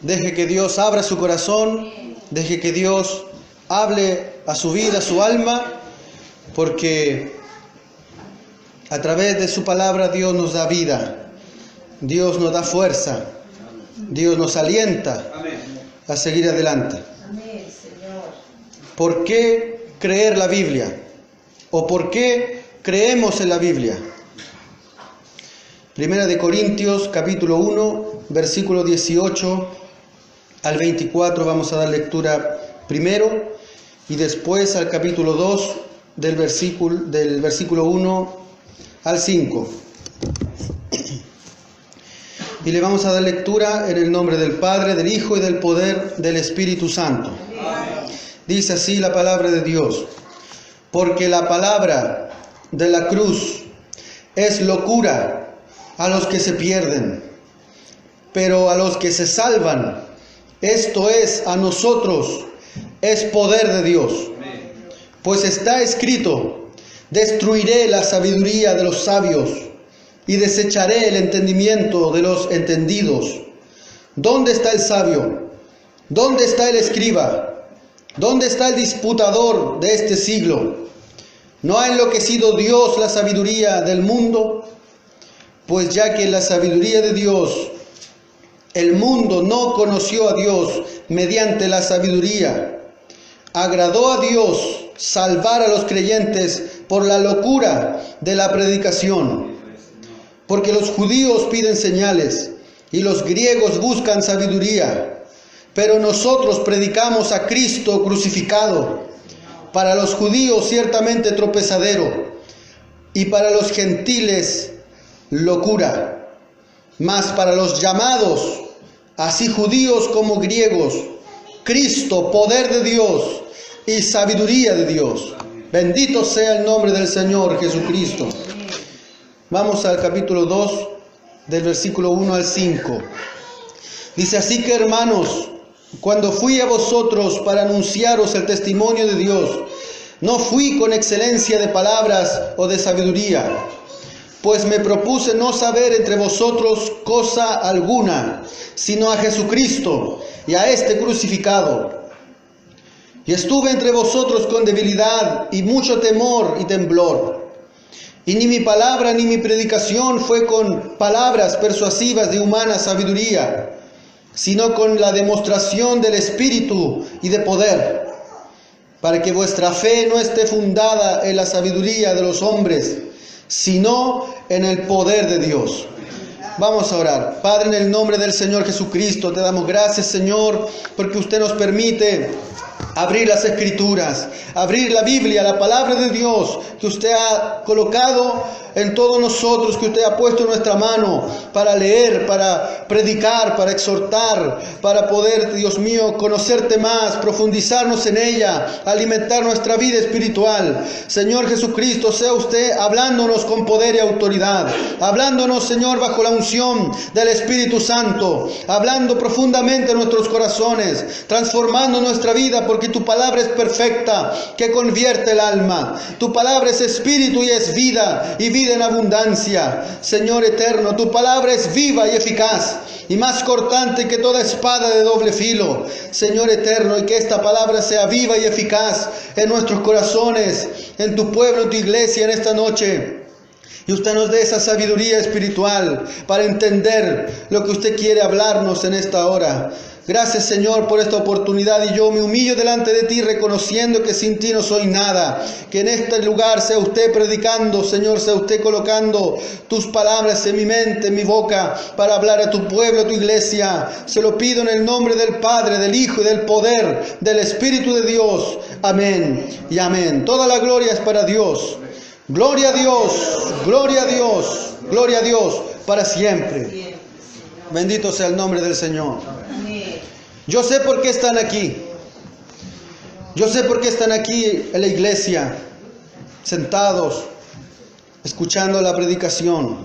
Deje que Dios abra su corazón, deje que Dios hable a su vida, a su alma, porque a través de su palabra Dios nos da vida, Dios nos da fuerza, Dios nos alienta a seguir adelante. ¿Por qué creer la Biblia? ¿O por qué creemos en la Biblia? Primera de Corintios, capítulo 1, versículo 18 al 24, vamos a dar lectura primero, y después al capítulo 2, del versículo 1 al 5. Y le vamos a dar lectura en el nombre del Padre, del Hijo y del poder del Espíritu Santo. Dice así la palabra de Dios: porque la palabra de la cruz es locura a los que se pierden, pero a los que se salvan, esto es, a nosotros, es poder de Dios. Pues está escrito: destruiré la sabiduría de los sabios y desecharé el entendimiento de los entendidos. ¿Dónde está el sabio? ¿Dónde está el escriba? ¿Dónde está el disputador de este siglo? ¿No ha enloquecido Dios la sabiduría del mundo? Pues ya que la sabiduría de Dios, el mundo no conoció a Dios mediante la sabiduría, agradó a Dios salvar a los creyentes por la locura de la predicación. Porque los judíos piden señales y los griegos buscan sabiduría, pero nosotros predicamos a Cristo crucificado, para los judíos ciertamente tropezadero, y para los gentiles locura, mas para los llamados, así judíos como griegos, Cristo, poder de Dios y sabiduría de Dios. Bendito sea el nombre del Señor Jesucristo. Vamos al capítulo 2, del versículo 1 al 5. Dice: así que, hermanos, cuando fui a vosotros para anunciaros el testimonio de Dios, no fui con excelencia de palabras o de sabiduría, pues me propuse no saber entre vosotros cosa alguna, sino a Jesucristo y a este crucificado. Y estuve entre vosotros con debilidad y mucho temor y temblor. Y ni mi palabra ni mi predicación fue con palabras persuasivas de humana sabiduría, sino con la demostración del Espíritu y de poder, para que vuestra fe no esté fundada en la sabiduría de los hombres, sino en el poder de Dios. Vamos a orar. Padre, en el nombre del Señor Jesucristo, te damos gracias, Señor, porque usted nos permite abrir las Escrituras, abrir la Biblia, la palabra de Dios que usted ha colocado en todos nosotros, que usted ha puesto en nuestra mano para leer, para predicar, para exhortar, para poder, Dios mío, conocerte más, profundizarnos en ella, alimentar nuestra vida espiritual. Señor Jesucristo, sea usted hablándonos con poder y autoridad, hablándonos, Señor, bajo la unción del Espíritu Santo, hablando profundamente en nuestros corazones, transformando nuestra vida, porque tu palabra es perfecta, que convierte el alma. Tu palabra es espíritu y es vida, y vida en abundancia. Señor eterno, tu palabra es viva y eficaz, y más cortante que toda espada de doble filo. Señor eterno, y que esta palabra sea viva y eficaz en nuestros corazones, en tu pueblo, en tu iglesia en esta noche. Y usted nos dé esa sabiduría espiritual para entender lo que usted quiere hablarnos en esta hora. Gracias, Señor, por esta oportunidad, y yo me humillo delante de ti, reconociendo que sin ti no soy nada. Que en este lugar sea usted predicando, Señor, sea usted colocando tus palabras en mi mente, en mi boca, para hablar a tu pueblo, a tu iglesia. Se lo pido en el nombre del Padre, del Hijo y del poder del Espíritu de Dios. Amén y amén. Toda la gloria es para Dios. Gloria a Dios, gloria a Dios, gloria a Dios para siempre. Bendito sea el nombre del Señor. Yo sé por qué están aquí. Yo sé por qué están aquí en la iglesia, sentados, escuchando la predicación.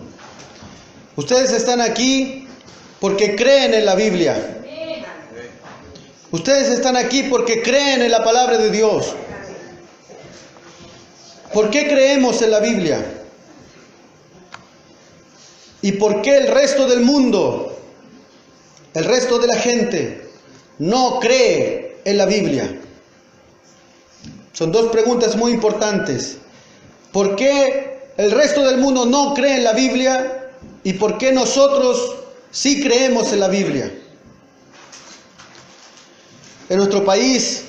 Ustedes están aquí porque creen en la Biblia. Ustedes están aquí porque creen en la palabra de Dios. ¿Por qué creemos en la Biblia? ¿Y por qué el resto del mundo el resto de la gente no cree en la Biblia? Son dos preguntas muy importantes. ¿Por qué el resto del mundo no cree en la Biblia y por qué nosotros sí creemos en la Biblia? En nuestro país,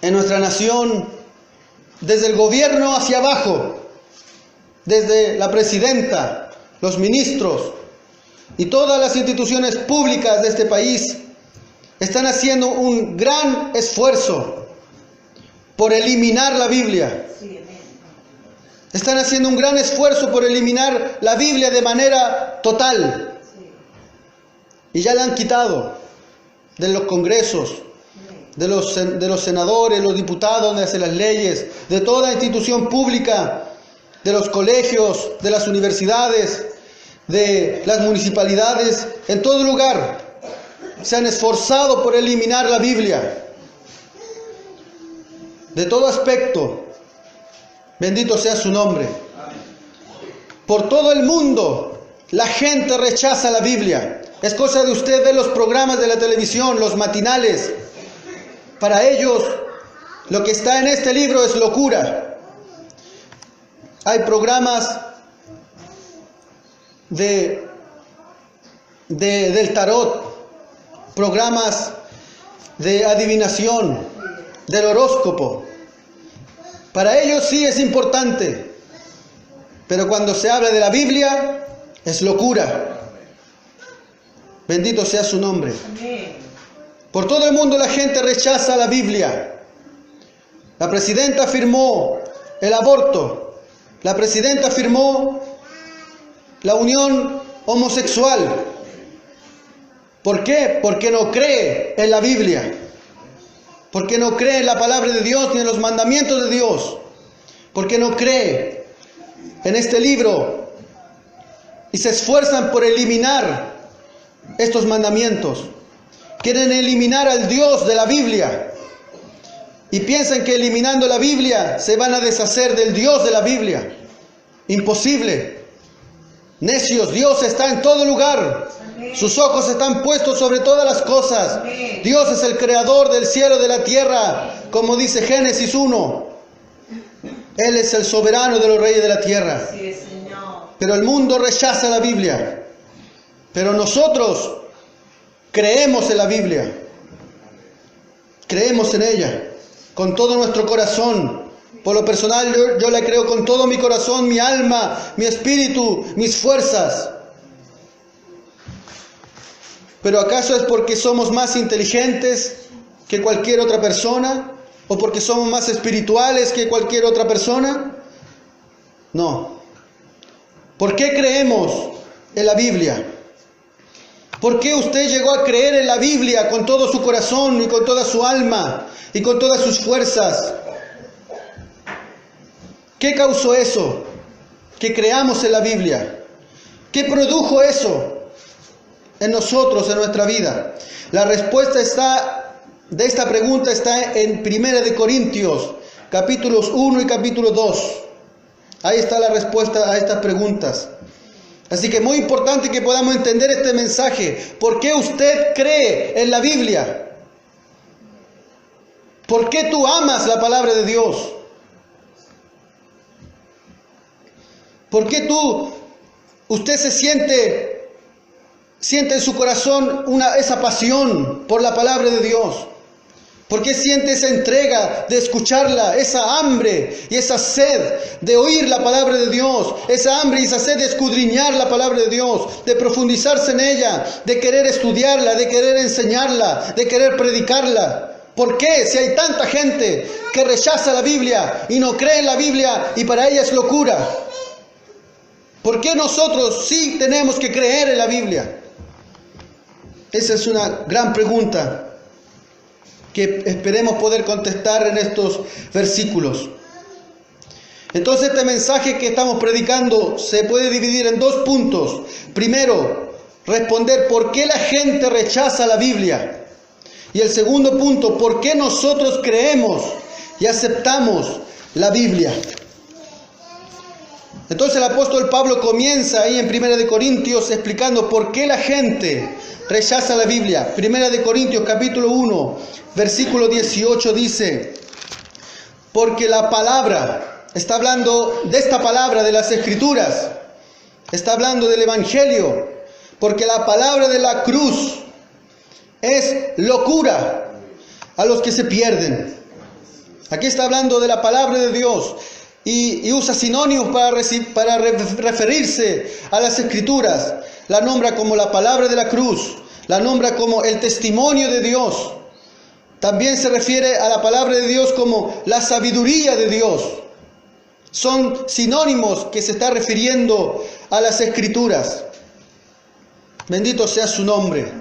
en nuestra nación, desde el gobierno hacia abajo, desde la presidenta, los ministros y todas las instituciones públicas de este país, están haciendo un gran esfuerzo por eliminar la Biblia. Están haciendo un gran esfuerzo por eliminar la Biblia de manera total. Y ya la han quitado de los congresos, de los senadores, los diputados donde hacen las leyes, de toda institución pública, de los colegios, de las universidades, de las municipalidades, en todo lugar se han esforzado por eliminar la Biblia. De todo aspecto, bendito sea su nombre. Por todo el mundo la gente rechaza la Biblia. Es cosa de usted ver los programas de la televisión, los matinales. Para ellos, lo que está en este libro es locura. Hay programas del tarot, programas de adivinación, del horóscopo. Para ellos sí es importante, pero cuando se habla de la Biblia, es locura. Bendito sea su nombre. Por todo el mundo la gente rechaza la Biblia. La presidenta firmó el aborto. La presidenta firmó la unión homosexual. ¿Por qué? Porque no cree en la Biblia. Porque no cree en la palabra de Dios ni en los mandamientos de Dios. Porque no cree en este libro. Y se esfuerzan por eliminar estos mandamientos. Quieren eliminar al Dios de la Biblia. Y piensan que eliminando la Biblia se van a deshacer del Dios de la Biblia. Imposible. Necios, Dios está en todo lugar. Sus ojos están puestos sobre todas las cosas. Dios es el creador del cielo y de la tierra, como dice Génesis 1. Él es el soberano de los reyes de la tierra. Pero el mundo rechaza la Biblia. Pero nosotros creemos en la Biblia. Creemos en ella con todo nuestro corazón. Por lo personal, yo la creo con todo mi corazón, mi alma, mi espíritu, mis fuerzas. ¿Pero acaso es porque somos más inteligentes que cualquier otra persona? ¿O porque somos más espirituales que cualquier otra persona? No. ¿Por qué creemos en la Biblia? ¿Por qué usted llegó a creer en la Biblia con todo su corazón y con toda su alma y con todas sus fuerzas? ¿Qué causó eso? Que creamos en la Biblia. ¿Qué produjo eso en nosotros, en nuestra vida? La respuesta de esta pregunta está en 1 Corintios, capítulos 1 y capítulo 2. Ahí está la respuesta a estas preguntas. Así que es muy importante que podamos entender este mensaje. ¿Por qué usted cree en la Biblia? ¿Por qué tú amas la palabra de Dios? ¿Por qué usted se siente en su corazón esa pasión por la palabra de Dios? ¿Por qué siente esa entrega de escucharla, esa hambre y esa sed de oír la palabra de Dios, esa hambre y esa sed de escudriñar la palabra de Dios, de profundizarse en ella, de querer estudiarla, de querer enseñarla, de querer predicarla? ¿Por qué? Si hay tanta gente que rechaza la Biblia y no cree en la Biblia y para ella es locura. ¿Por qué nosotros sí tenemos que creer en la Biblia? Esa es una gran pregunta que esperemos poder contestar en estos versículos. Entonces este mensaje que estamos predicando se puede dividir en dos puntos. Primero, responder por qué la gente rechaza la Biblia. Y el segundo punto, por qué nosotros creemos y aceptamos la Biblia. Entonces el apóstol Pablo comienza ahí en 1 de Corintios explicando por qué la gente rechaza la Biblia. 1 de Corintios capítulo 1, versículo 18 dice: porque la palabra, está hablando de esta palabra de las Escrituras, está hablando del Evangelio, porque la palabra de la cruz es locura a los que se pierden. Aquí está hablando de la palabra de Dios y usa sinónimos para referirse a las Escrituras. La nombra como la palabra de la cruz, la nombra como el testimonio de Dios. También se refiere a la palabra de Dios como la sabiduría de Dios. Son sinónimos que se está refiriendo a las Escrituras. Bendito sea su nombre.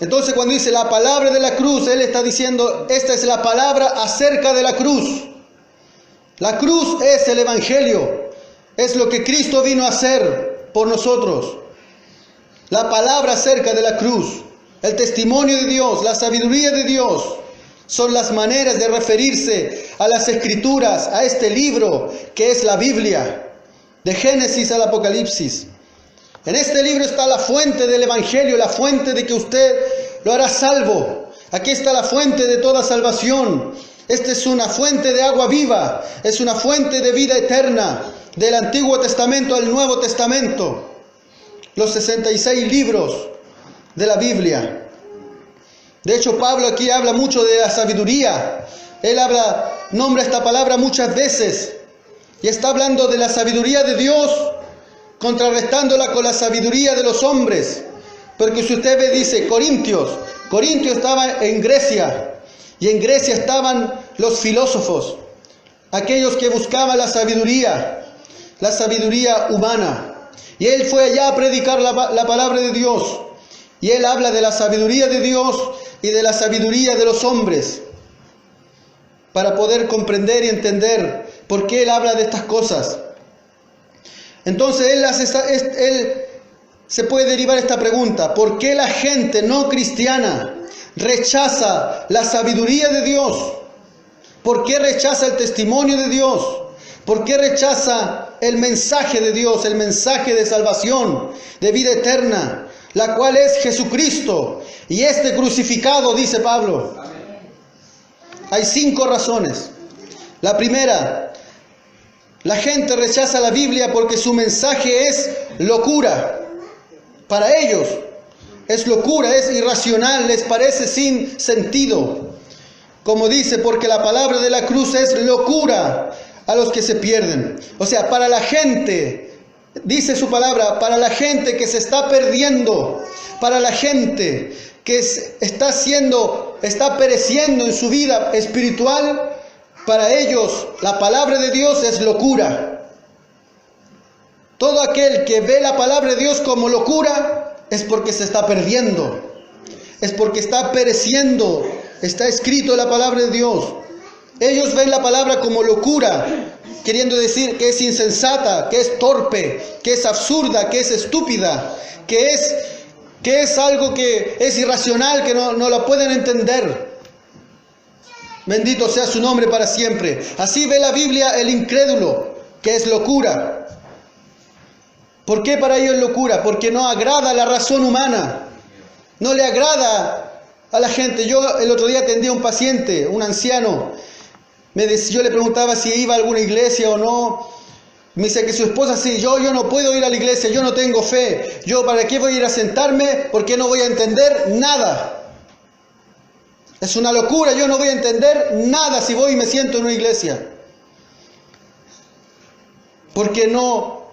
Entonces cuando dice la palabra de la cruz, él está diciendo, esta es la palabra acerca de la cruz. La cruz es el Evangelio, es lo que Cristo vino a hacer por nosotros. La palabra acerca de la cruz, el testimonio de Dios, la sabiduría de Dios, son las maneras de referirse a las Escrituras, a este libro que es la Biblia, de Génesis al Apocalipsis. En este libro está la fuente del Evangelio, la fuente de que usted lo hará salvo. Aquí está la fuente de toda salvación. Esta es una fuente de agua viva, es una fuente de vida eterna, del Antiguo Testamento al Nuevo Testamento. Los 66 libros de la Biblia. De hecho, Pablo aquí habla mucho de la sabiduría. Él nombra esta palabra muchas veces. Y está hablando de la sabiduría de Dios, contrarrestándola con la sabiduría de los hombres. Porque si usted ve, dice Corintios estaba en Grecia. Y en Grecia estaban los filósofos, aquellos que buscaban la sabiduría humana. Y él fue allá a predicar la palabra de Dios. Y él habla de la sabiduría de Dios y de la sabiduría de los hombres, para poder comprender y entender por qué él habla de estas cosas. Entonces él se puede derivar esta pregunta: ¿por qué la gente no cristiana rechaza la sabiduría de Dios? ¿Por qué rechaza el testimonio de Dios? ¿Por qué rechaza el mensaje de Dios, el mensaje de salvación, de vida eterna, la cual es Jesucristo y este crucificado, dice Pablo? Hay 5 razones. La primera, la gente rechaza la Biblia porque su mensaje es locura. Para ellos es locura, es irracional, les parece sin sentido. Como dice, porque la palabra de la cruz es locura a los que se pierden. O sea, para la gente, dice su palabra, para la gente que se está perdiendo, para la gente que está pereciendo en su vida espiritual, para ellos la palabra de Dios es locura. Todo aquel que ve la palabra de Dios como locura es porque se está perdiendo, es porque está pereciendo. Está escrito en la palabra de Dios. Ellos ven la palabra como locura, queriendo decir que es insensata, que es torpe, que es absurda, que es estúpida, que es algo que es irracional, que no la pueden entender. Bendito sea su nombre para siempre. Así ve la Biblia el incrédulo, que es locura. ¿Por qué para ellos es locura? Porque no agrada a la razón humana. No le agrada a la gente. Yo el otro día atendí a un paciente, un anciano. Yo le preguntaba si iba a alguna iglesia o no. Me dice que su esposa sí. Yo no puedo ir a la iglesia, yo no tengo fe. Yo ¿para qué voy a ir a sentarme? Porque no voy a entender nada. Es una locura, yo no voy a entender nada si voy y me siento en una iglesia. Porque no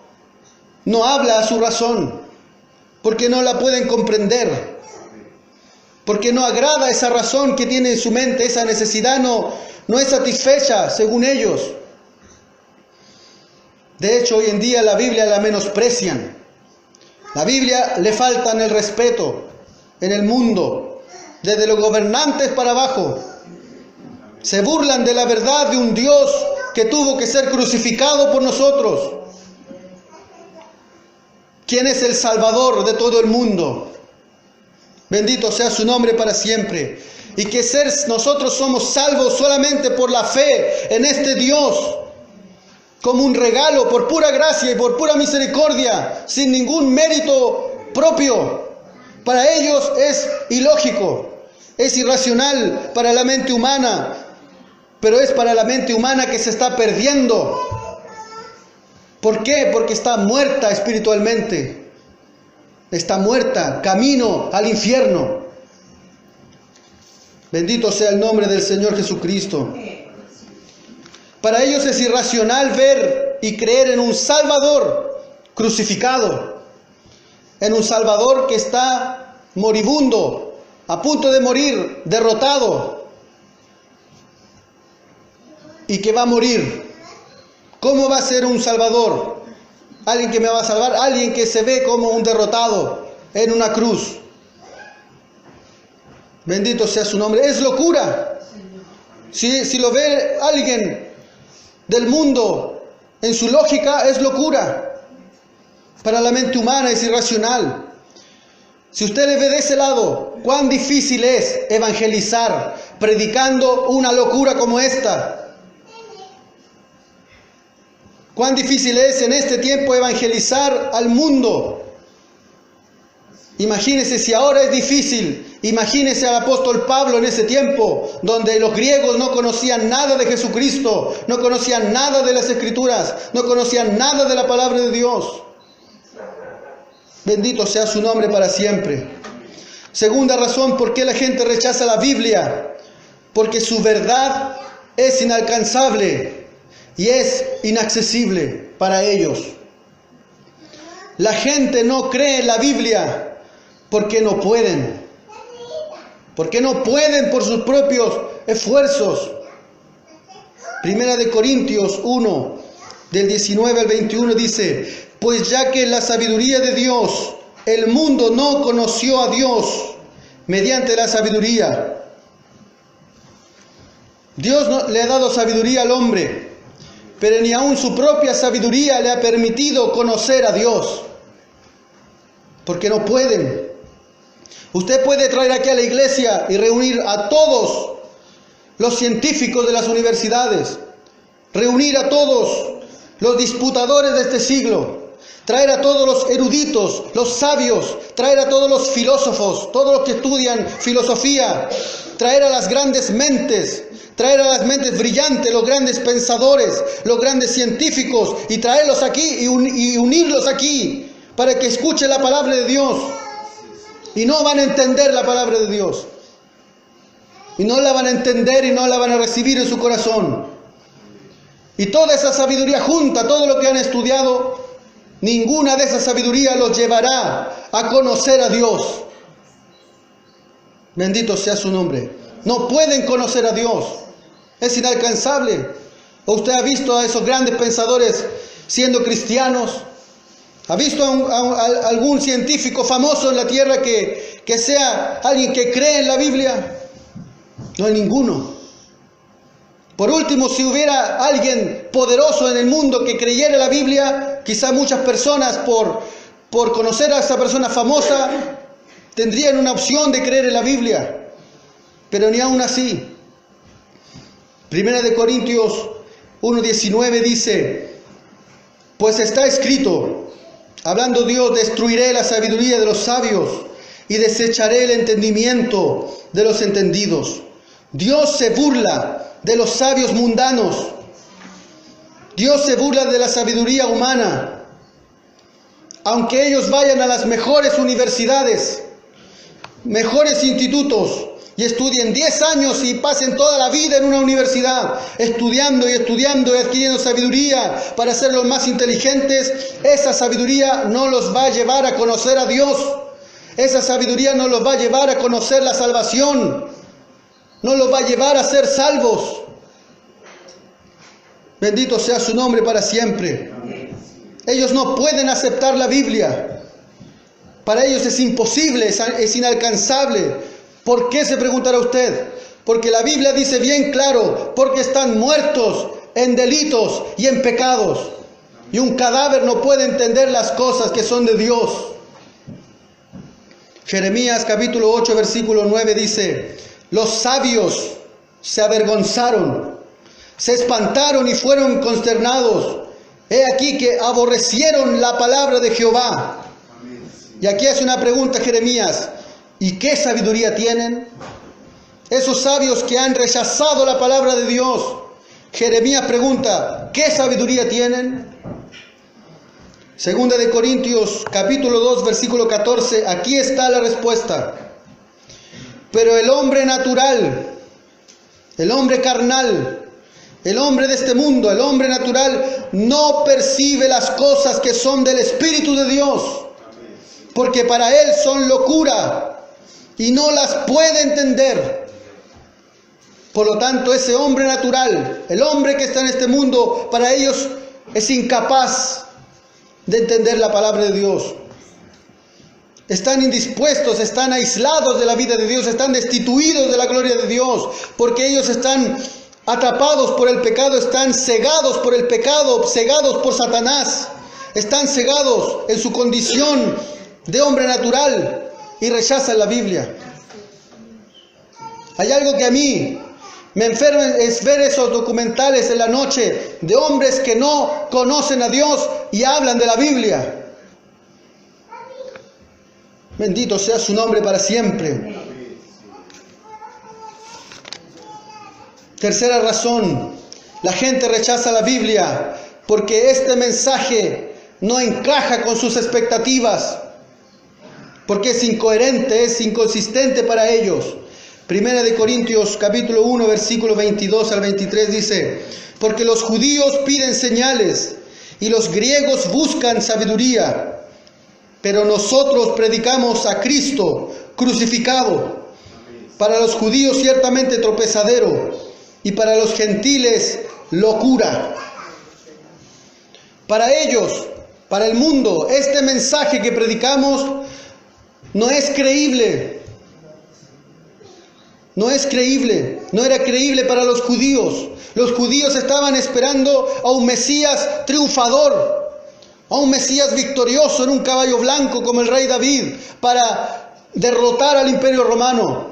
habla a su razón. Porque no la pueden comprender. Porque no agrada esa razón que tiene en su mente, esa necesidad no es satisfecha según ellos. De hecho, hoy en día la Biblia la menosprecian. La Biblia le faltan el respeto en el mundo, desde los gobernantes para abajo. Se burlan de la verdad de un Dios que tuvo que ser crucificado por nosotros. ¿Quién es el Salvador de todo el mundo? Bendito sea su nombre para siempre. Y que nosotros somos salvos solamente por la fe en este Dios como un regalo por pura gracia y por pura misericordia, sin ningún mérito propio. Para ellos es ilógico, es irracional para la mente humana, pero es para la mente humana que se está perdiendo. ¿Por qué? Porque está muerta espiritualmente. Está muerta, camino al infierno. Bendito sea el nombre del Señor Jesucristo. Para ellos es irracional ver y creer en un Salvador crucificado, en un Salvador que está moribundo, a punto de morir, derrotado, y que va a morir. ¿Cómo va a ser un Salvador? Alguien que me va a salvar, alguien que se ve como un derrotado en una cruz. Bendito sea su nombre. Es locura. Si lo ve alguien del mundo en su lógica, es locura. Para la mente humana es irracional. Si usted le ve de ese lado, cuán difícil es evangelizar predicando una locura como esta. Cuán difícil es en este tiempo evangelizar al mundo. Imagínese si ahora es difícil. Imagínese al apóstol Pablo en ese tiempo, donde los griegos no conocían nada de Jesucristo, no conocían nada de las Escrituras, no conocían nada de la palabra de Dios. Bendito sea su nombre para siempre. Segunda razón, ¿por qué la gente rechaza la Biblia? Porque su verdad es inalcanzable y es inaccesible para ellos. La gente no cree en la Biblia porque no pueden. Porque no pueden por sus propios esfuerzos. Primera de Corintios 1, del 19 al 21 dice: pues ya que la sabiduría de Dios, el mundo no conoció a Dios mediante la sabiduría. Dios no le ha dado sabiduría al hombre, pero ni aun su propia sabiduría le ha permitido conocer a Dios. Porque no pueden. Usted puede traer aquí a la iglesia y reunir a todos los científicos de las universidades, reunir a todos los disputadores de este siglo, traer a todos los eruditos, los sabios, traer a todos los filósofos, todos los que estudian filosofía, traer a las grandes mentes, traer a las mentes brillantes, los grandes pensadores, los grandes científicos, y traerlos aquí y unirlos aquí para que escuchen la palabra de Dios. Y no van a entender la palabra de Dios. Y no la van a entender y no la van a recibir en su corazón. Y toda esa sabiduría junta, todo lo que han estudiado, ninguna de esas sabidurías los llevará a conocer a Dios. Bendito sea su nombre. No pueden conocer a Dios. Es inalcanzable. ¿O usted ha visto a esos grandes pensadores siendo cristianos? ¿Ha visto a algún científico famoso en la tierra que sea alguien que cree en la Biblia? No hay ninguno. Por último, si hubiera alguien poderoso en el mundo que creyera en la Biblia, quizá muchas personas por conocer a esa persona famosa tendrían una opción de creer en la Biblia. Pero ni aún así. Primera de Corintios 1:19 dice: pues está escrito, hablando Dios, destruiré la sabiduría de los sabios y desecharé el entendimiento de los entendidos. Dios se burla de los sabios mundanos. Dios se burla de la sabiduría humana. Aunque ellos vayan a las mejores universidades, mejores institutos, y estudien 10 años y pasen toda la vida en una universidad, estudiando y adquiriendo sabiduría para ser los más inteligentes, esa sabiduría no los va a llevar a conocer a Dios. Esa sabiduría no los va a llevar a conocer la salvación. No los va a llevar a ser salvos. Bendito sea su nombre para siempre. Ellos no pueden aceptar la Biblia. Para ellos es imposible, es inalcanzable. ¿Por qué, se preguntará usted? Porque la Biblia dice bien claro: porque están muertos en delitos y en pecados. Y un cadáver no puede entender las cosas que son de Dios. Jeremías capítulo 8 versículo 9 dice: los sabios se avergonzaron, se espantaron y fueron consternados, He aquí que aborrecieron la palabra de Jehová. Y aquí hace una pregunta Jeremías. ¿Y qué sabiduría tienen? Esos sabios que han rechazado la palabra de Dios. Jeremías pregunta, ¿qué sabiduría tienen? Segunda de Corintios, capítulo 2, versículo 14. Aquí está la respuesta. Pero el hombre natural, el hombre carnal, el hombre de este mundo, el hombre natural, no percibe las cosas que son del Espíritu de Dios, porque para él son locura y no las puede entender. Por lo tanto, ese hombre natural, el hombre que está en este mundo, para ellos es incapaz de entender la palabra de Dios. Están indispuestos, están aislados de la vida de Dios, están destituidos de la gloria de Dios, porque ellos están atrapados por el pecado, están cegados por el pecado, cegados por Satanás, están cegados en su condición de hombre natural y rechazan la Biblia. Hay algo que a mí me enferma, es ver esos documentales en la noche de hombres que no conocen a Dios y hablan de la Biblia. Bendito sea su nombre para siempre. Tercera razón, la gente rechaza la Biblia porque este mensaje no encaja con sus expectativas, porque es incoherente, es inconsistente para ellos. Primera de Corintios capítulo 1 versículo 22 al 23 dice, porque los judíos piden señales y los griegos buscan sabiduría, pero nosotros predicamos a Cristo crucificado, para los judíos ciertamente tropezadero y para los gentiles locura. Para ellos, para el mundo, este mensaje que predicamos no es creíble. No es creíble, no era creíble para los judíos. Los judíos estaban esperando a un Mesías triunfador, a un Mesías victorioso en un caballo blanco como el rey David, para derrotar al imperio romano.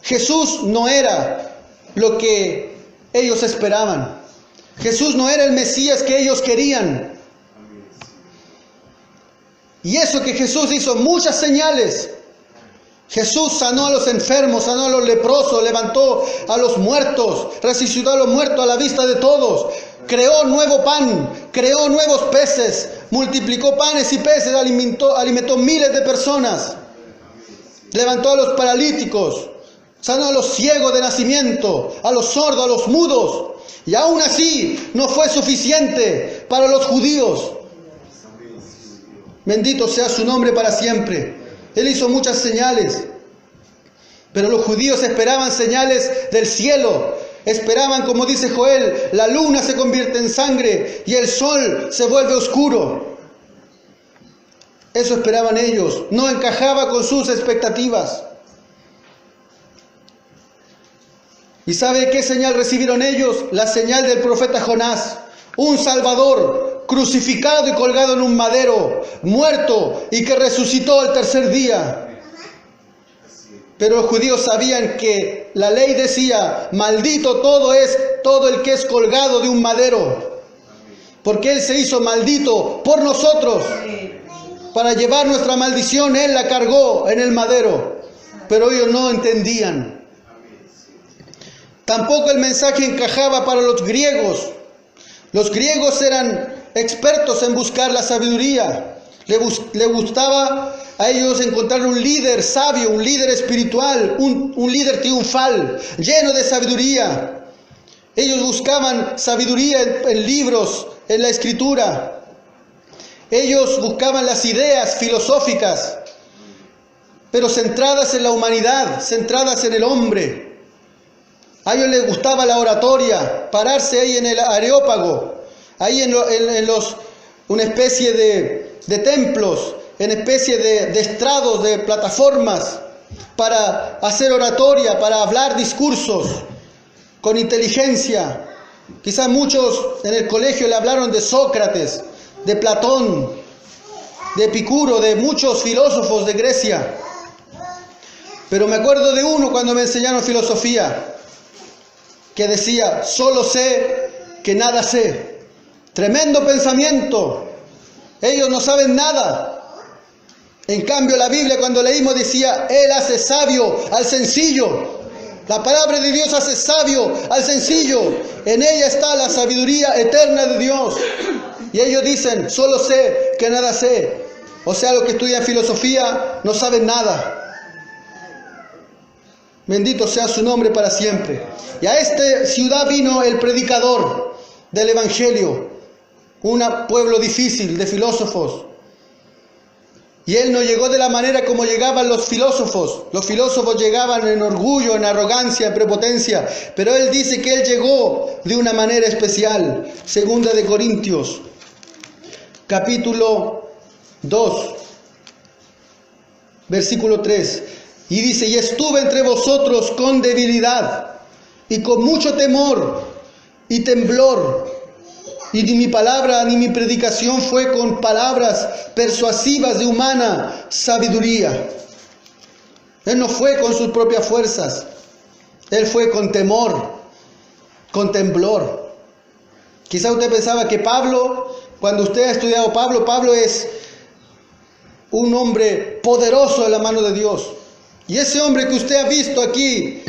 Jesús no era lo que ellos esperaban. Jesús no era el Mesías que ellos querían. Y eso que Jesús hizo muchas señales. Jesús sanó a los enfermos, sanó a los leprosos, levantó a los muertos, resucitó a los muertos a la vista de todos, creó nuevo pan, creó nuevos peces, multiplicó panes y peces, alimentó miles de personas, levantó a los paralíticos, sanó a los ciegos de nacimiento, a los sordos, a los mudos, y aún así no fue suficiente para los judíos. Bendito sea su nombre para siempre. Él hizo muchas señales, pero los judíos esperaban señales del cielo. Esperaban, como dice Joel, la luna se convierte en sangre y el sol se vuelve oscuro. Eso esperaban ellos. No encajaba con sus expectativas. ¿Y sabe qué señal recibieron ellos? La señal del profeta Jonás. Un Salvador crucificado y colgado en un madero, muerto y que resucitó al tercer día. Pero los judíos sabían que la ley decía, maldito todo el que es colgado de un madero, porque Él se hizo maldito por nosotros. Para llevar nuestra maldición, Él la cargó en el madero. Pero ellos no entendían. Tampoco el mensaje encajaba para los griegos. Los griegos eran expertos en buscar la sabiduría. Le gustaba a ellos encontrar un líder sabio, un líder espiritual, un líder triunfal, lleno de sabiduría. Ellos buscaban sabiduría en libros, en la escritura. Ellos buscaban las ideas filosóficas, pero centradas en la humanidad, centradas en el hombre. A ellos les gustaba la oratoria, pararse ahí en el Areópago, ahí en una especie de templos, en especie de estrados, de plataformas, para hacer oratoria, para hablar discursos con inteligencia. Quizás muchos en el colegio le hablaron de Sócrates, de Platón, de Epicuro, de muchos filósofos de Grecia. Pero me acuerdo de uno cuando me enseñaron filosofía, que decía, solo sé que nada sé. Tremendo pensamiento. Ellos no saben nada. En cambio, la Biblia, cuando leímos, decía, Él hace sabio al sencillo. La palabra de Dios hace sabio al sencillo. En ella está la sabiduría eterna de Dios. Y ellos dicen, solo sé que nada sé. O sea, los que estudian filosofía no saben nada. Bendito sea su nombre para siempre. Y a esta ciudad vino el predicador del Evangelio. Un pueblo difícil de filósofos. Y él no llegó de la manera como llegaban los filósofos. Los filósofos llegaban en orgullo, en arrogancia, en prepotencia. Pero él dice que él llegó de una manera especial. Segunda de Corintios, capítulo 2, versículo 3. Y dice, y estuve entre vosotros con debilidad y con mucho temor y temblor. Y ni mi palabra ni mi predicación fue con palabras persuasivas de humana sabiduría. Él no fue con sus propias fuerzas. Él fue con temor, con temblor. Quizá usted pensaba que Pablo, cuando usted ha estudiado Pablo es un hombre poderoso en la mano de Dios. Y ese hombre que usted ha visto aquí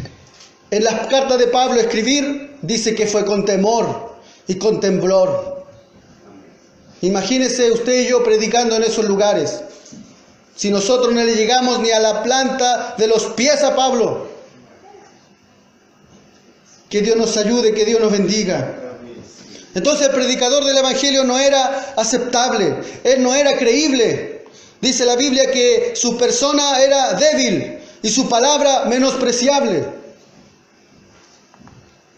en las cartas de Pablo escribir, dice que fue con temor y con temblor. Imagínese usted y yo predicando en esos lugares. Si nosotros no le llegamos ni a la planta de los pies a Pablo. Que Dios nos ayude, que Dios nos bendiga. Entonces el predicador del Evangelio no era aceptable, él no era creíble. Dice la Biblia que su persona era débil y su palabra menospreciable.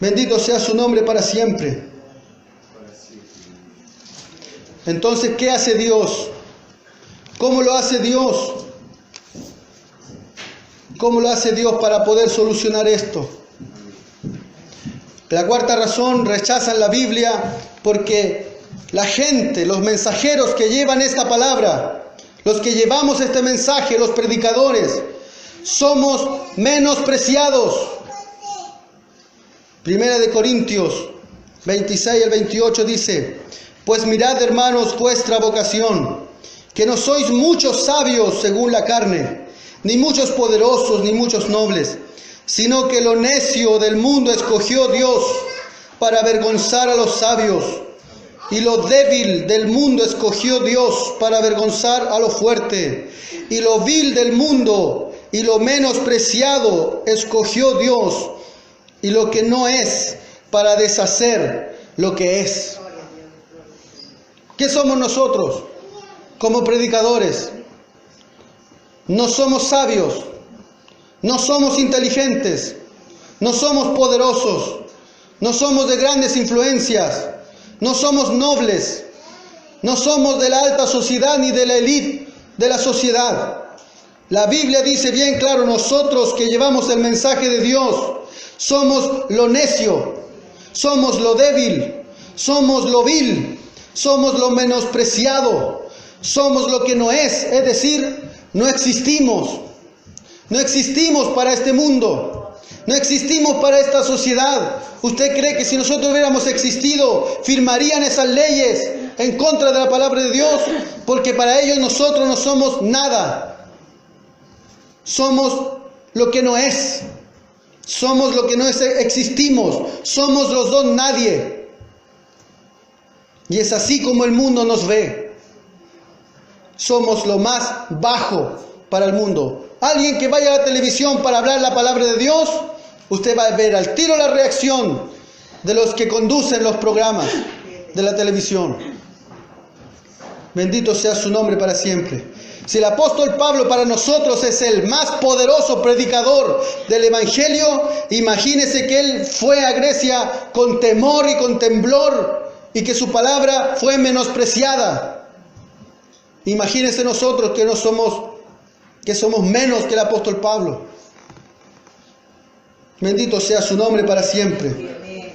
Bendito sea su nombre para siempre. Entonces, ¿qué hace Dios? ¿Cómo lo hace Dios? ¿Cómo lo hace Dios para poder solucionar esto? La cuarta razón, rechazan la Biblia porque la gente, los mensajeros que llevan esta palabra, los que llevamos este mensaje, los predicadores, somos menospreciados. Primera de Corintios 26 al 28 dice, pues mirad, hermanos, vuestra vocación, que no sois muchos sabios según la carne, ni muchos poderosos, ni muchos nobles, sino que lo necio del mundo escogió Dios para avergonzar a los sabios, y lo débil del mundo escogió Dios para avergonzar a lo fuerte, y lo vil del mundo y lo menospreciado escogió Dios, y lo que no es, para deshacer lo que es. ¿Qué somos nosotros como predicadores? No somos sabios, no somos inteligentes, no somos poderosos, no somos de grandes influencias, no somos nobles, no somos de la alta sociedad ni de la élite de la sociedad. La Biblia dice bien claro, nosotros que llevamos el mensaje de Dios, somos lo necio, somos lo débil, somos lo vil, somos lo menospreciado, somos lo que no es decir, no existimos. No existimos para este mundo, no existimos para esta sociedad. ¿Usted cree que si nosotros hubiéramos existido, firmarían esas leyes en contra de la palabra de Dios? Porque para ellos nosotros no somos nada. Somos lo que no es. Somos lo que no es, existimos. Somos los don nadie. Y es así como el mundo nos ve. Somos lo más bajo para el mundo. Alguien que vaya a la televisión para hablar la palabra de Dios, usted va a ver al tiro la reacción de los que conducen los programas de la televisión. Bendito sea su nombre para siempre. Si el apóstol Pablo para nosotros es el más poderoso predicador del Evangelio, imagínese que él fue a Grecia con temor y con temblor y que su palabra fue menospreciada. Imagínese nosotros que no somos menos que el apóstol Pablo. Bendito sea su nombre para siempre.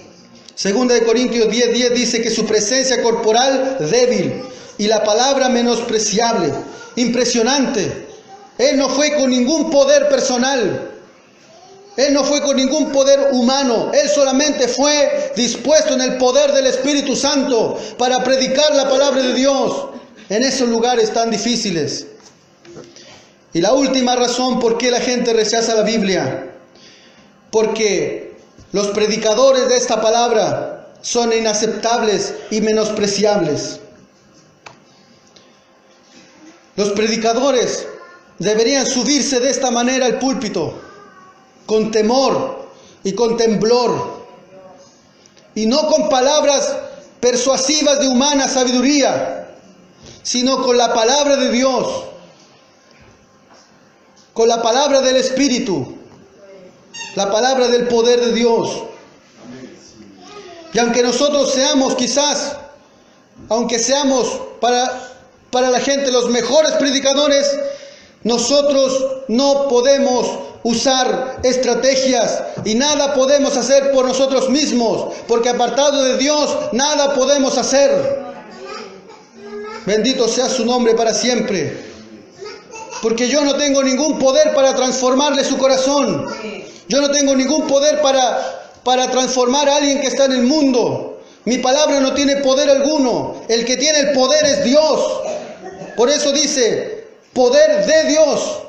Segunda de Corintios 10:10 dice que su presencia corporal débil y la palabra menospreciable. Impresionante. Él no fue con ningún poder personal. Él no fue con ningún poder humano. Él solamente fue dispuesto en el poder del Espíritu Santo para predicar la palabra de Dios en esos lugares tan difíciles. Y la última razón por qué la gente rechaza la Biblia, porque los predicadores de esta palabra son inaceptables y menospreciables. Los predicadores deberían subirse de esta manera al púlpito, con temor y con temblor, y no con palabras persuasivas de humana sabiduría, sino con la palabra de Dios, con la palabra del Espíritu, la palabra del poder de Dios. Y aunque nosotros seamos quizás, aunque seamos para la gente los mejores predicadores, nosotros no podemos usar estrategias y nada podemos hacer por nosotros mismos, porque apartado de Dios nada podemos hacer. Bendito sea su nombre para siempre. Porque yo no tengo ningún poder para transformarle su corazón. Yo no tengo ningún poder para transformar a alguien que está en el mundo. Mi palabra no tiene poder alguno. El que tiene el poder es Dios. Por eso dice, poder de Dios.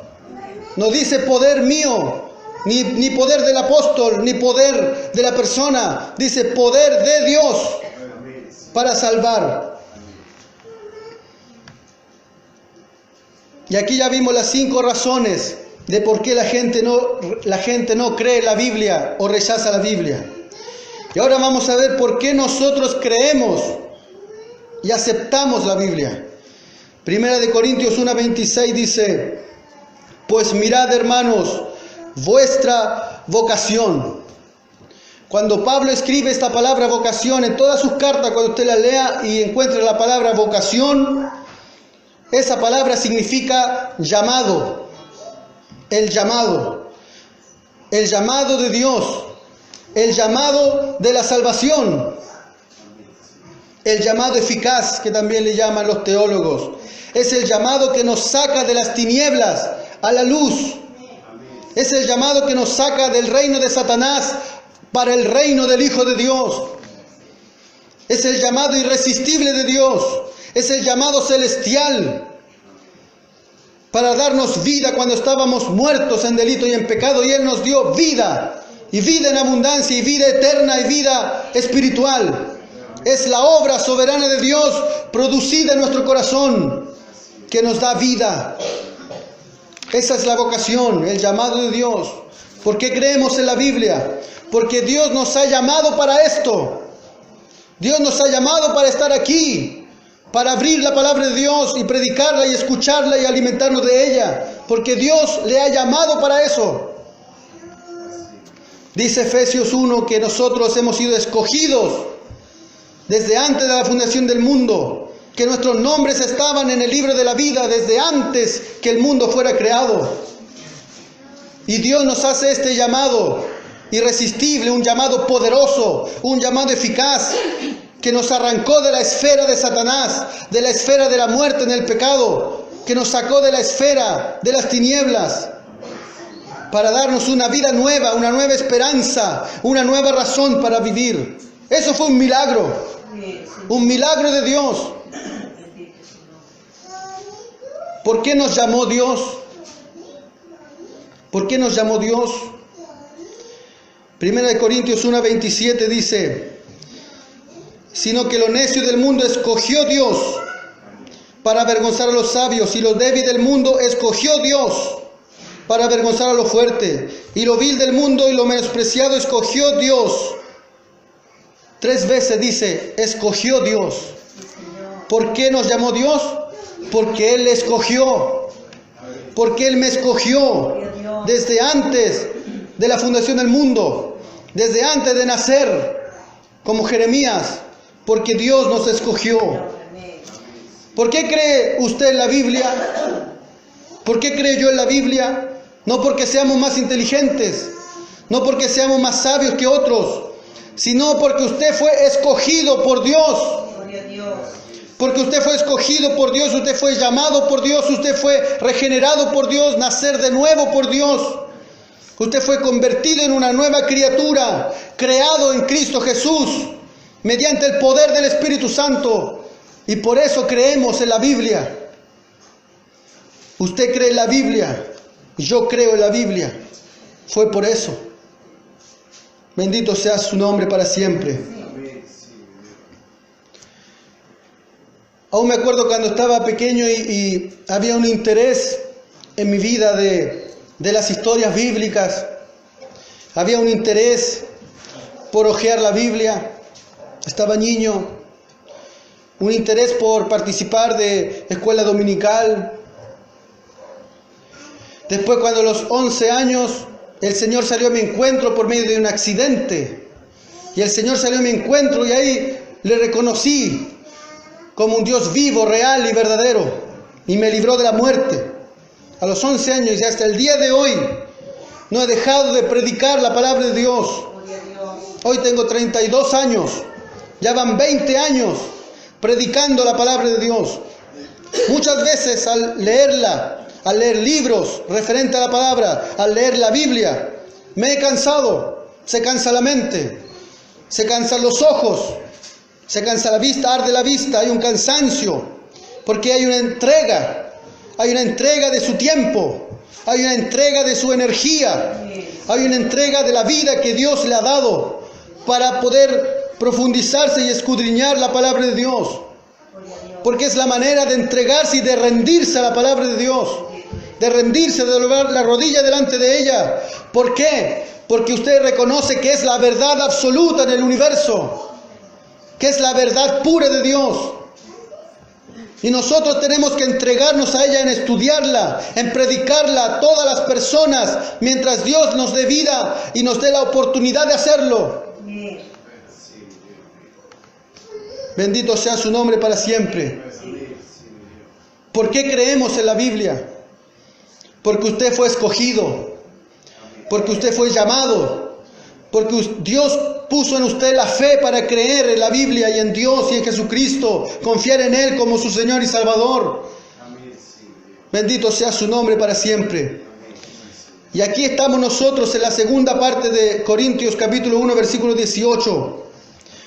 No dice poder mío, ni poder del apóstol, ni poder de la persona. Dice poder de Dios para salvar. Y aquí ya vimos las 5 razones de por qué la gente no cree la Biblia o rechaza la Biblia. Y ahora vamos a ver por qué nosotros creemos y aceptamos la Biblia. Primera de Corintios 1:26 dice, pues mirad, hermanos, vuestra vocación. Cuando Pablo escribe esta palabra vocación en todas sus cartas, cuando usted la lea y encuentre la palabra vocación, esa palabra significa llamado. El llamado de Dios, el llamado de la salvación, el llamado eficaz, que también le llaman los teólogos. Es el llamado que nos saca de las tinieblas a la luz. Es el llamado que nos saca del reino de Satanás para el reino del Hijo de Dios. Es el llamado irresistible de Dios. Es el llamado celestial para darnos vida cuando estábamos muertos en delito y en pecado, y Él nos dio vida, y vida en abundancia, y vida eterna, y vida espiritual. Es la obra soberana de Dios producida en nuestro corazón que nos da vida. Esa es la vocación, el llamado de Dios. ¿Por qué creemos en la Biblia? Porque Dios nos ha llamado para esto. Dios nos ha llamado para estar aquí, para abrir la palabra de Dios y predicarla y escucharla y alimentarnos de ella. Porque Dios le ha llamado para eso. Dice Efesios 1 que nosotros hemos sido escogidos desde antes de la fundación del mundo, que nuestros nombres estaban en el libro de la vida desde antes que el mundo fuera creado. Y Dios nos hace este llamado irresistible, un llamado poderoso, un llamado eficaz, que nos arrancó de la esfera de Satanás, de la esfera de la muerte en el pecado, que nos sacó de la esfera de las tinieblas, para darnos una vida nueva, una nueva esperanza, una nueva razón para vivir. Eso fue un milagro de Dios. ¿Por qué nos llamó Dios? ¿Por qué nos llamó Dios? Primera de Corintios 1:27 dice, sino que lo necio del mundo escogió Dios para avergonzar a los sabios, y lo débil del mundo escogió Dios para avergonzar a lo fuerte, y lo vil del mundo y lo menospreciado escogió Dios. 3 veces dice, escogió Dios. ¿Por qué nos llamó Dios? Porque Él le escogió. Porque Él me escogió desde antes de la fundación del mundo, desde antes de nacer, como Jeremías, porque Dios nos escogió. ¿Por qué cree usted en la Biblia? ¿Por qué cree yo en la Biblia? No porque seamos más inteligentes, no porque seamos más sabios que otros, sino porque usted fue escogido por Dios. Porque usted fue escogido por Dios, usted fue llamado por Dios, usted fue regenerado por Dios, nacer de nuevo por Dios. Usted fue convertido en una nueva criatura, creado en Cristo Jesús, mediante el poder del Espíritu Santo. Y por eso creemos en la Biblia. Usted cree en la Biblia, yo creo en la Biblia. Fue por eso. Bendito sea su nombre para siempre. Aún me acuerdo cuando estaba pequeño y había un interés en mi vida de las historias bíblicas. Había un interés por hojear la Biblia. Estaba niño. Un interés por participar de escuela dominical. Después, cuando a los 11 años, el Señor salió a mi encuentro por medio de un accidente. Y el Señor salió a mi encuentro y ahí le reconocí como un Dios vivo, real y verdadero. Y me libró de la muerte. A los 11 años y hasta el día de hoy no he dejado de predicar la palabra de Dios. Hoy tengo 32 años. Ya van 20 años predicando la palabra de Dios. Muchas veces al leerla, al leer libros referentes a la palabra, al leer la Biblia, me he cansado. Se cansa la mente, se cansan los ojos, se cansa la vista, arde la vista, hay un cansancio, porque hay una entrega de su tiempo, hay una entrega de su energía, hay una entrega de la vida que Dios le ha dado para poder profundizarse y escudriñar la palabra de Dios. Porque es la manera de entregarse y de rendirse a la palabra de Dios, de rendirse, de doblar la rodilla delante de ella. ¿Por qué? Porque usted reconoce que es la verdad absoluta en el universo, que es la verdad pura de Dios. Y nosotros tenemos que entregarnos a ella en estudiarla, en predicarla a todas las personas, mientras Dios nos dé vida y nos dé la oportunidad de hacerlo. Bendito sea su nombre para siempre. ¿Por qué creemos en la Biblia? Porque usted fue escogido, porque usted fue llamado, porque Dios puso en usted la fe para creer en la Biblia y en Dios y en Jesucristo, confiar en Él como su Señor y Salvador. Bendito sea su nombre para siempre. Y aquí estamos nosotros en la segunda parte de Corintios capítulo 1 versículo 18.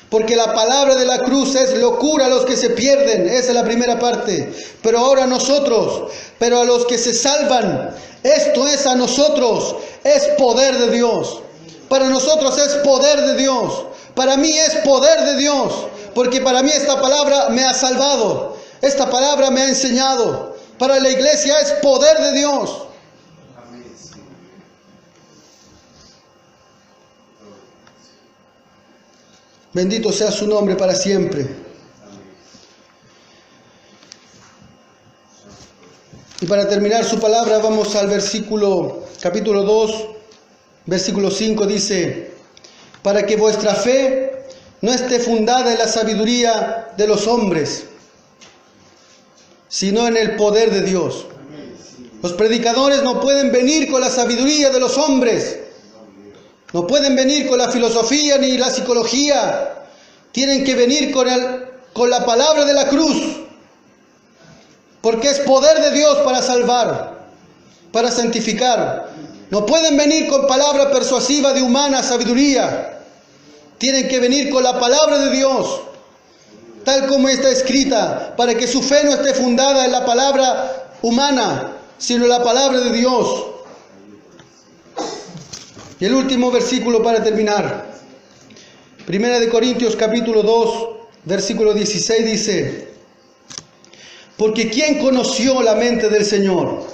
Porque la palabra de la cruz es locura a los que se pierden. Esa es la primera parte. Pero ahora nosotros, pero a los que se salvan, esto es a nosotros, es poder de Dios. Para nosotros es poder de Dios. Para mí es poder de Dios. Porque para mí esta palabra me ha salvado. Esta palabra me ha enseñado. Para la iglesia es poder de Dios. Bendito sea su nombre para siempre. Y para terminar su palabra vamos al capítulo 2, versículo 5, dice: para que vuestra fe no esté fundada en la sabiduría de los hombres, sino en el poder de Dios. Los predicadores no pueden venir con la sabiduría de los hombres. No pueden venir con la filosofía ni la psicología. Tienen que venir con la palabra de la cruz. Porque es poder de Dios para salvar, para santificar. No pueden venir con palabra persuasiva de humana sabiduría. Tienen que venir con la palabra de Dios, tal como está escrita, para que su fe no esté fundada en la palabra humana, sino en la palabra de Dios. Y el último versículo para terminar. Primera de Corintios capítulo 2, versículo 16 dice: porque ¿quién conoció la mente del Señor?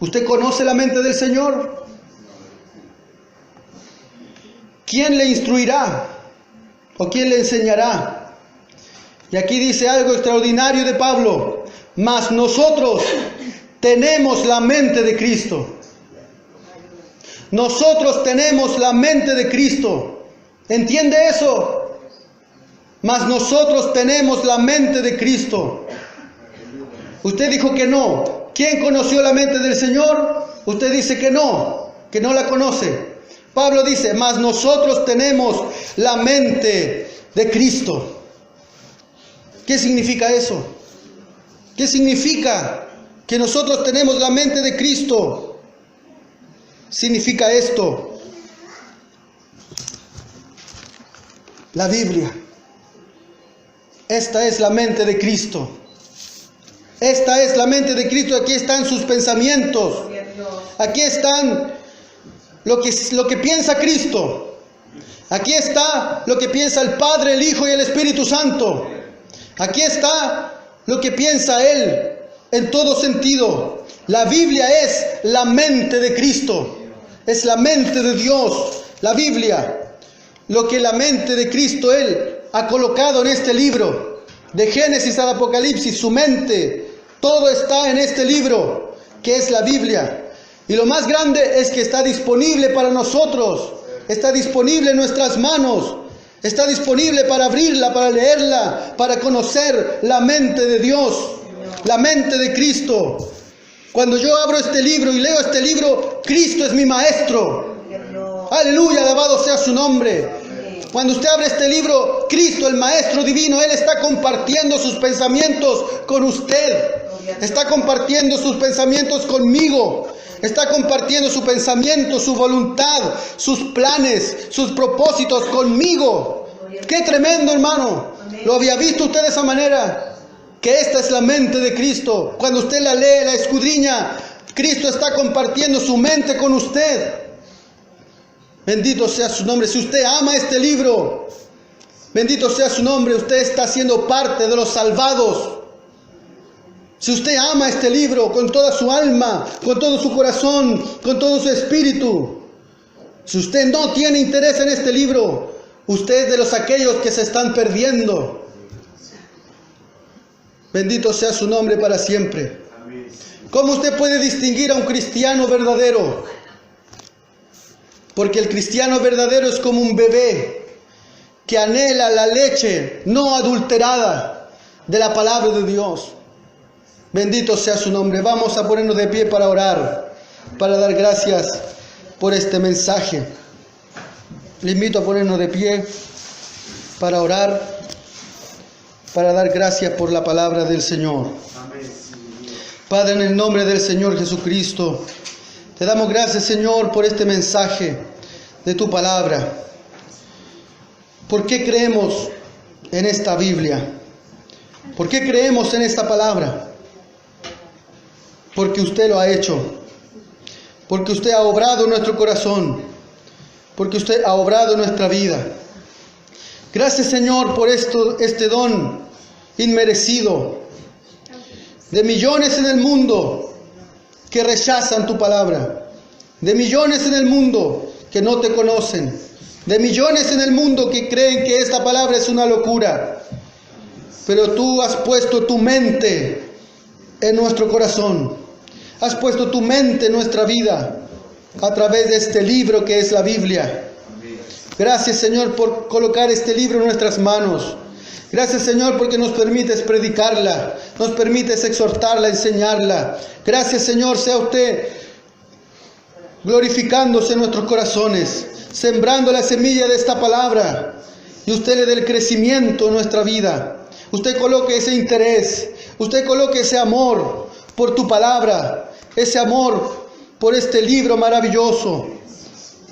¿Usted conoce la mente del Señor? ¿Quién le instruirá? ¿O quién le enseñará? Y aquí dice algo extraordinario de Pablo: mas nosotros tenemos la mente de Cristo. Nosotros tenemos la mente de Cristo. ¿Entiende eso? Mas nosotros tenemos la mente de Cristo. Usted dijo que no. ¿Quién conoció la mente del Señor? Usted dice que no la conoce. Pablo dice: mas nosotros tenemos la mente de Cristo. ¿Qué significa eso? ¿Qué significa que nosotros tenemos la mente de Cristo? significa esto. La Biblia. Esta es la mente de Cristo. Esta es la mente de Cristo. Aquí están sus pensamientos. Aquí están lo que piensa Cristo. Aquí está lo que piensa el Padre, el Hijo y el Espíritu Santo. Aquí está lo que piensa Él en todo sentido. La Biblia es la mente de Cristo. Es la mente de Dios. La Biblia. Lo que la mente de Cristo Él ha colocado en este libro. De Génesis al Apocalipsis, su mente. Todo está en este libro, que es la Biblia. Y lo más grande es que está disponible para nosotros. Está disponible en nuestras manos. Está disponible para abrirla, para leerla, para conocer la mente de Dios, la mente de Cristo. Cuando yo abro este libro y leo este libro, Cristo es mi maestro. Aleluya, alabado sea su nombre. Cuando usted abre este libro, Cristo, el Maestro Divino, Él está compartiendo sus pensamientos con usted. Está compartiendo sus pensamientos conmigo. Está compartiendo su pensamiento, su voluntad, sus planes, sus propósitos conmigo. ¡Qué tremendo, hermano! ¿Lo había visto usted de esa manera? Que esta es la mente de Cristo. Cuando usted la lee, la escudriña, Cristo está compartiendo su mente con usted. Bendito sea su nombre. Si usted ama este libro, bendito sea su nombre, usted está siendo parte de los salvados. Si usted ama este libro con toda su alma, con todo su corazón, con todo su espíritu, si usted no tiene interés en este libro, usted es de los aquellos que se están perdiendo. Bendito sea su nombre para siempre. ¿Cómo usted puede distinguir a un cristiano verdadero? Porque el cristiano verdadero es como un bebé que anhela la leche no adulterada de la palabra de Dios. Bendito sea su nombre. Vamos a ponernos de pie para orar, para dar gracias por este mensaje. Le invito a ponernos de pie para orar, para dar gracias por la palabra del Señor. Padre, en el nombre del Señor Jesucristo, te damos gracias, Señor, por este mensaje de tu palabra. ¿Por qué creemos en esta Biblia? ¿Por qué creemos en esta palabra? Porque usted lo ha hecho. Porque usted ha obrado en nuestro corazón. Porque usted ha obrado en nuestra vida. Gracias, Señor, por este don inmerecido de millones en el mundo que rechazan tu palabra, de millones en el mundo que no te conocen, de millones en el mundo que creen que esta palabra es una locura. Pero tú has puesto tu mente en nuestro corazón, has puesto tu mente en nuestra vida a través de este libro que es la Biblia. Gracias, Señor, por colocar este libro en nuestras manos. Gracias, Señor, porque nos permites predicarla, nos permites exhortarla, enseñarla. Gracias, Señor, sea usted glorificándose en nuestros corazones, sembrando la semilla de esta palabra, y usted le dé el crecimiento en nuestra vida. Usted coloque ese interés, usted coloque ese amor por tu palabra, ese amor por este libro maravilloso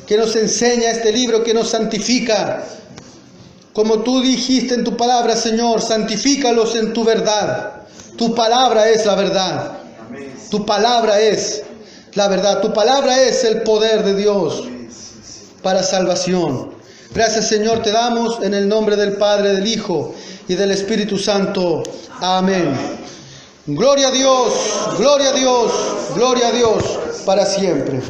que nos enseña, este libro que nos santifica. Como tú dijiste en tu palabra, Señor, santifícalos en tu verdad. Tu palabra es la verdad. Tu palabra es la verdad. Tu palabra es el poder de Dios para salvación. Gracias, Señor, te damos en el nombre del Padre, del Hijo y del Espíritu Santo. Amén. Gloria a Dios, gloria a Dios, gloria a Dios para siempre.